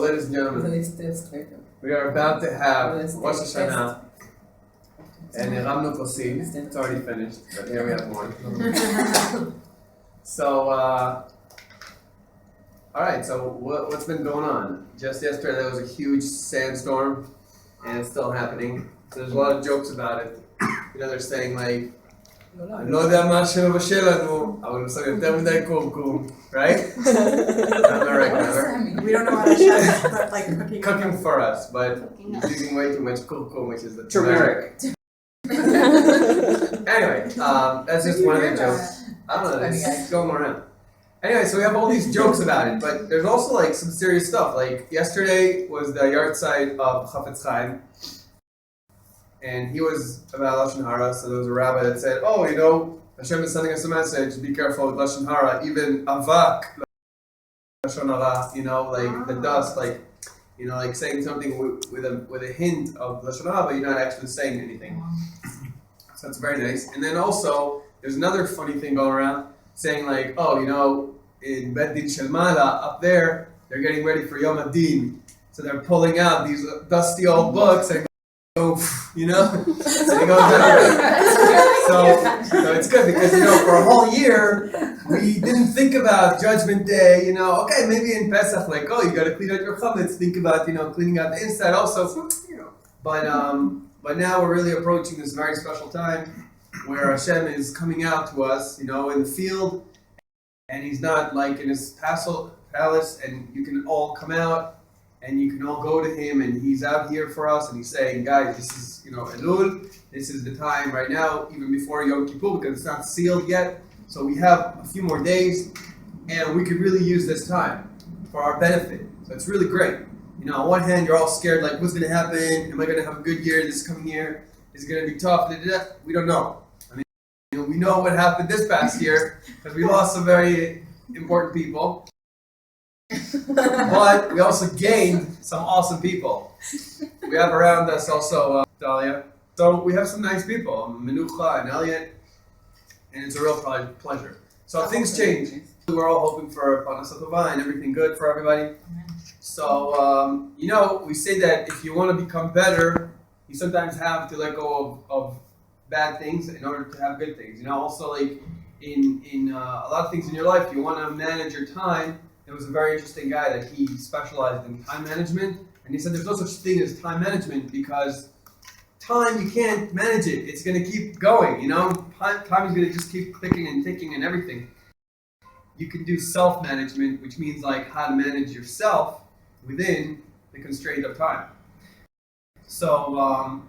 ladies and gentlemen, we are about to have Rosh Hashanah and Ramnu Kosim. It's already finished, but here we have more. So, alright, so what's been going on? Just yesterday there was a huge sandstorm, and it's still happening. So there's a lot of jokes about it. They're saying like, אני לא יודע מה שמבשל לנו, אבל בסדר יותר מדי קורקום, right? Not American, we don't know how to share, but like cooking for us, but using way too much kurkum, which is the turmeric. Anyway, that's just one of the jokes. I don't know, it's going around. Anyway, so we have all these jokes about it, but there's also like some serious stuff. Like yesterday was the yard site of Chafetz Chaim, and he was about Lashon Hara. So there was a rabbi that said, "Oh, Hashem is sending us a message. Be careful with Lashon Hara. Even avak Lashon Hara. Like the dust, like saying something with a hint of Lashon Hara, but you're not actually saying anything." So that's very nice. And then also, there's another funny thing going around, saying like, in Bet Din Shel Mala, up there, they're getting ready for Yom Adin. So they're pulling out these dusty old books and go, and they go so it's good because, for a whole year, we didn't think about Judgment Day, okay, maybe in Pesach, like, you got to clean out your chametz, think about, cleaning out the inside also, but now we're really approaching this very special time where Hashem is coming out to us, in the field, and He's not like in His palace, and you can all come out, and you can all go to Him, and He's out here for us, and He's saying, guys, this is, Elul, this is the time right now, even before Yom Kippur, because it's not sealed yet, so we have a few more days, and we could really use this time for our benefit, so it's really great. On one hand, you're all scared, like, what's going to happen? Am I going to have a good year this coming year? Is it going to be tough? We don't know. We know what happened this past year, because we lost some very important people. But we also gained some awesome people. We have around us also Dahlia. So we have some nice people, Menucha and Elliot, and it's a real pleasure. So things change. We're all hoping for Parnasat Tova and everything good for everybody. So, we say that if you want to become better, you sometimes have to let go of bad things in order to have good things. Also, like in a lot of things in your life, you want to manage your time. There was a very interesting guy that he specialized in time management, and he said there's no such thing as time management because time, you can't manage it. It's going to keep going, Time is going to just keep clicking and ticking and everything. You can do self-management, which means like how to manage yourself within the constraint of time. So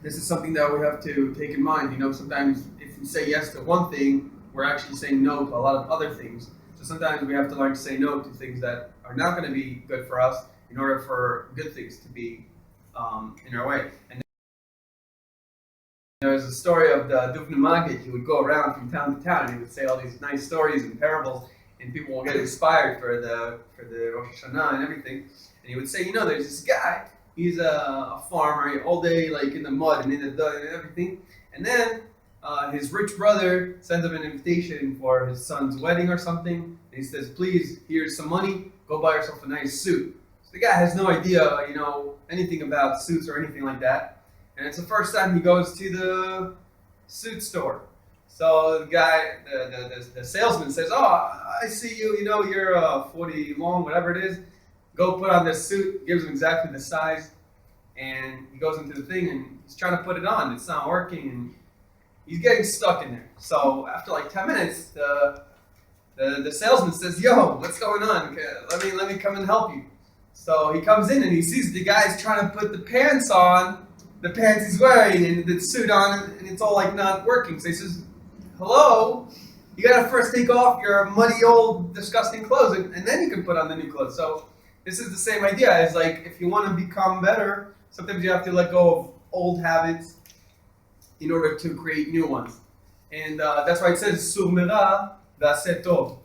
this is something that we have to take in mind. Sometimes if we say yes to one thing, we're actually saying no to a lot of other things. So sometimes we have to learn to say no to things that are not going to be good for us in order for good things to be in our way. And there's a story of the Duvna Magid. He would go around from town to town and he would say all these nice stories and parables, and people will get inspired for the Rosh Hashanah and everything. And he would say, there's this guy, he's a farmer, all day like in the mud and in the dirt and everything. And then his rich brother sends him an invitation for his son's wedding or something. And he says, please, here's some money, go buy yourself a nice suit. So the guy has no idea, anything about suits or anything like that. And it's the first time he goes to the suit store. So the guy, the salesman says, I see you, you're 40 long, whatever it is. Go put on this suit, gives him exactly the size. And he goes into the thing and he's trying to put it on. It's not working and he's getting stuck in there. So after like 10 minutes, the salesman says, yo, what's going on? Let me come and help you. So he comes in and he sees the guy's trying to put the pants on, the pants he's wearing and the suit on, and it's all like not working. So he says, hello, you gotta first take off your muddy old disgusting clothes and then you can put on the new clothes. So this is the same idea as like if you want to become better, sometimes you have to let go of old habits in order to create new ones. And that's why it says sur mera v'aseh tov.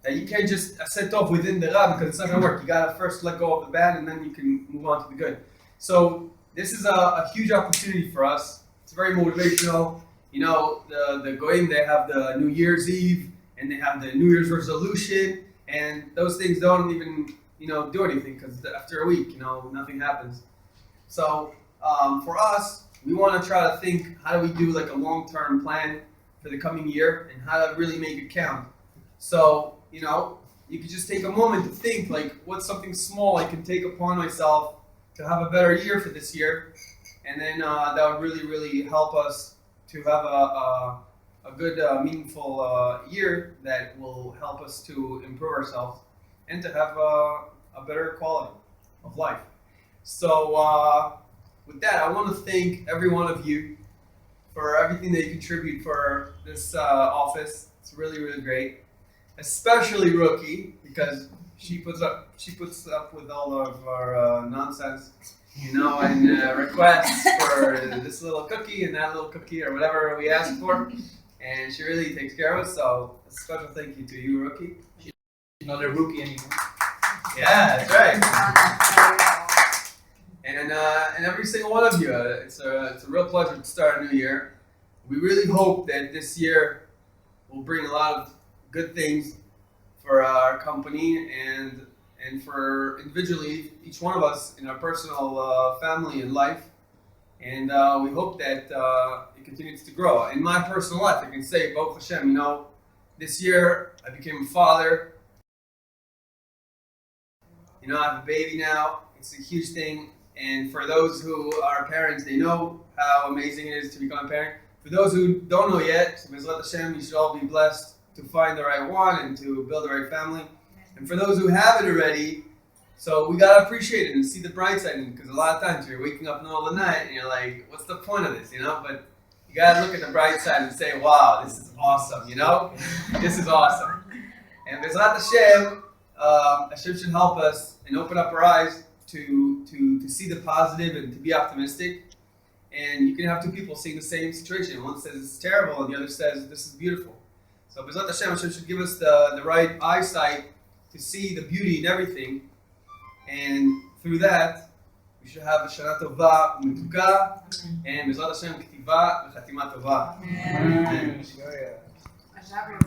That you can't just aseh tov within the ra because it's not gonna work. You gotta first let go of the bad and then you can move on to the good. So this is a huge opportunity for us. It's very motivational. The Goyim, they have the New Year's Eve and they have the New Year's resolution, and those things don't even do anything because after a week, nothing happens. So for us, we want to try to think, how do we do like a long-term plan for the coming year and how to really make it count. So, you could just take a moment to think, like, what's something small I can take upon myself to have a better year for this year. And then that would really, really help us to have a good, meaningful year that will help us to improve ourselves and to have a better quality of life. So with that, I want to thank every one of you for everything that you contribute for this office. It's really, really great. Especially Rookie, because she puts up with all of our nonsense, and requests for this little cookie and that little cookie or whatever we ask for, and she really takes care of us. So a special thank you to you, Rookie. She's not a rookie anymore. Yeah, that's right. And every single one of you, it's a real pleasure to start a new year. We really hope that this year will bring a lot of good things for our company and for individually each one of us in our personal family and life, and we hope that it continues to grow. In my personal life, I can say, Baruch Hashem, this year I became a father. I have a baby now. It's a huge thing, and for those who are parents, they know how amazing it is to become a parent. For those who don't know yet, B'ezrat Hashem, you should all be blessed to find the right one and to build the right family. And for those who have it already, so we gotta appreciate it and see the bright side, because a lot of times you're waking up in the middle of the night and you're like, what's the point of this, But you gotta look at the bright side and say, wow, this is awesome, This is awesome. And B'ezrat Hashem, Hashem should help us and open up our eyes to see the positive and to be optimistic. And you can have two people seeing the same situation. One says it's terrible and the other says this is beautiful. So B'ezrat Hashem should give us the right eyesight to see the beauty in everything, and through that we should have a Shana Tova U'Metuka, and B'ezrat Hashem K'tiva V'Chatima Tova. Amen. Amen.